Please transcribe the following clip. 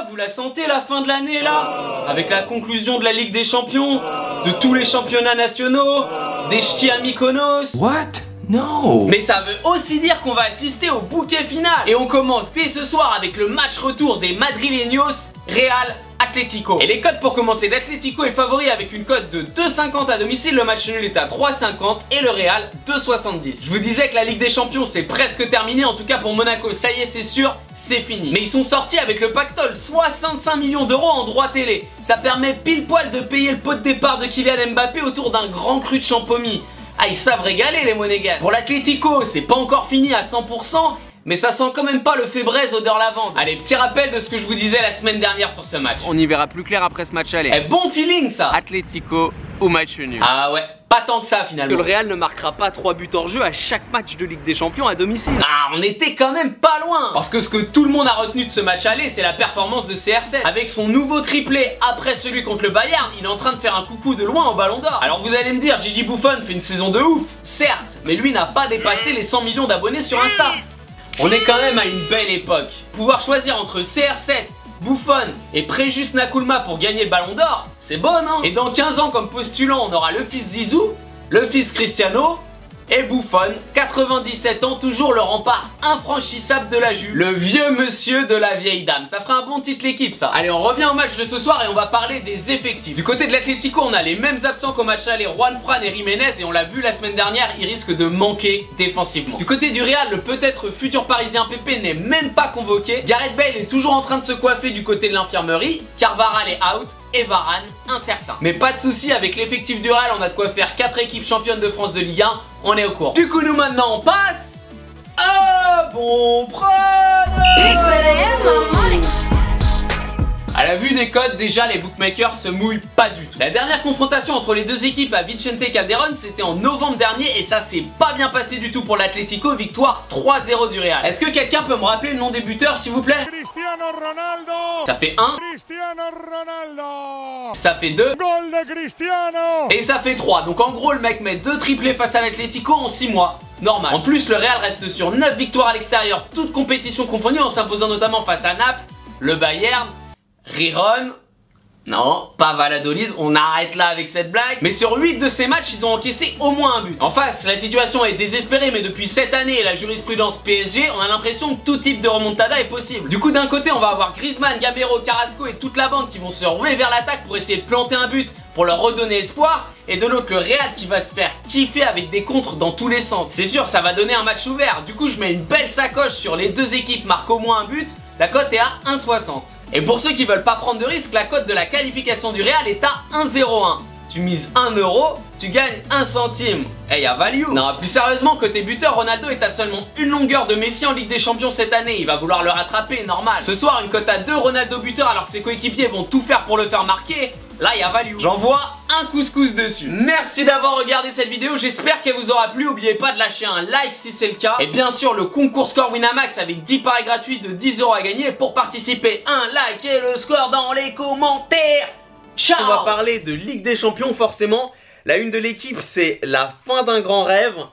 vous la sentez la fin de l'année là? Avec la conclusion de la Ligue des Champions, de tous les championnats nationaux, des ch'tis à Mykonos. What? No. Mais ça veut aussi dire qu'on va assister au bouquet final. Et on commence dès ce soir avec le match retour des Madrileños, Real Atlético. Et les cotes pour commencer, l'Atlético est favori avec une cote de 2,50 à domicile, le match nul est à 3,50 et le Real 2,70. Je vous disais que la Ligue des Champions c'est presque terminé, en tout cas pour Monaco, ça y est c'est sûr, c'est fini. Mais ils sont sortis avec le pactole, 65 millions d'euros en droits télé. Ça permet pile poil de payer le pot de départ de Kylian Mbappé autour d'un grand cru de Champomy. Ah, ils savent régaler les monégasques. Pour l'Atlético, c'est pas encore fini à 100%, mais ça sent quand même pas le fait braise odeur lavande. Allez, petit rappel de ce que je vous disais la semaine dernière sur ce match. On y verra plus clair après ce match aller. Eh, bon feeling ça. Atlético ou match nul. Ah ouais, pas tant que ça finalement. Le Real ne marquera pas 3 buts hors jeu à chaque match de Ligue des Champions à domicile. Ah, on était quand même pas loin. Parce que ce que tout le monde a retenu de ce match aller, c'est la performance de CR7. Avec son nouveau triplé après celui contre le Bayern, il est en train de faire un coucou de loin au Ballon d'Or. Alors vous allez me dire, Gigi Buffon fait une saison de ouf, certes, mais lui n'a pas dépassé les 100 millions d'abonnés sur Insta. On est quand même à une belle époque. Pouvoir choisir entre CR7, Buffon et Préjus Nakulma pour gagner le Ballon d'Or, c'est bon non? Et dans 15 ans comme postulant, on aura le fils Zizou, le fils Cristiano et Buffon, 97 ans, toujours le rempart infranchissable de la Juve. Le vieux monsieur de la vieille dame. Ça fera un bon titre l'équipe ça. Allez, on revient au match de ce soir et on va parler des effectifs. Du côté de l'Atlético, on a les mêmes absents qu'au match aller, Juan Fran et Jiménez, et on l'a vu la semaine dernière, ils risquent de manquer défensivement. Du côté du Real, le peut-être futur parisien Pepe n'est même pas convoqué. Gareth Bale est toujours en train de se coiffer du côté de l'infirmerie. Carvajal est out et Varane incertain. Mais pas de souci, avec l'effectif du Real, on a de quoi faire 4 équipes championnes de France de Ligue 1, on est au courant. Du coup nous maintenant on passe à bon À la vue des codes, déjà les bookmakers se mouillent pas du tout. La dernière confrontation entre les deux équipes à Vicente Calderón, c'était en novembre dernier et ça s'est pas bien passé du tout pour l'Atlético, victoire 3-0 du Real. Est-ce que quelqu'un peut me rappeler le nom des buteurs s'il vous plaît? Cristiano Ronaldo. Ça fait 1. Cristiano Ronaldo. Ça fait 2. Gol de Cristiano. Et ça fait 3. Donc en gros le mec met 2 triplés face à l'Atlético en 6 mois. Normal. En plus le Real reste sur 9 victoires à l'extérieur, toutes compétitions confondues, en s'imposant notamment face à Naples, le Bayern, Riron, non, pas Valladolid, on arrête là avec cette blague. Mais sur 8 de ces matchs, ils ont encaissé au moins un but. En face, la situation est désespérée, mais depuis cette année et la jurisprudence PSG, on a l'impression que tout type de remontada est possible. Du coup, d'un côté, on va avoir Griezmann, Gamero, Carrasco et toute la bande qui vont se rouler vers l'attaque pour essayer de planter un but pour leur redonner espoir, et de l'autre le Real qui va se faire kiffer avec des contres dans tous les sens. C'est sûr, ça va donner un match ouvert. Du coup, je mets une belle sacoche sur les deux équipes marquent au moins un but. La cote est à 1,60. Et pour ceux qui veulent pas prendre de risque, la cote de la qualification du Real est à 1,01. Tu mises 1 euro, tu gagnes 1 centime. Eh, y'a value. Non, plus sérieusement, côté buteur, Ronaldo est à seulement une longueur de Messi en Ligue des Champions cette année. Il va vouloir le rattraper, normal. Ce soir, une cote à 2 Ronaldo buteur alors que ses coéquipiers vont tout faire pour le faire marquer. Là, y'a value. J'envoie un couscous dessus. Merci d'avoir regardé cette vidéo. J'espère qu'elle vous aura plu. N'oubliez pas de lâcher un like si c'est le cas. Et bien sûr, le concours Score Winamax avec 10 paris gratuits de 10 euros à gagner. Pour participer, un like et le score dans les commentaires. Ciao. On va parler de Ligue des Champions forcément. La une de l'équipe, c'est la fin d'un grand rêve.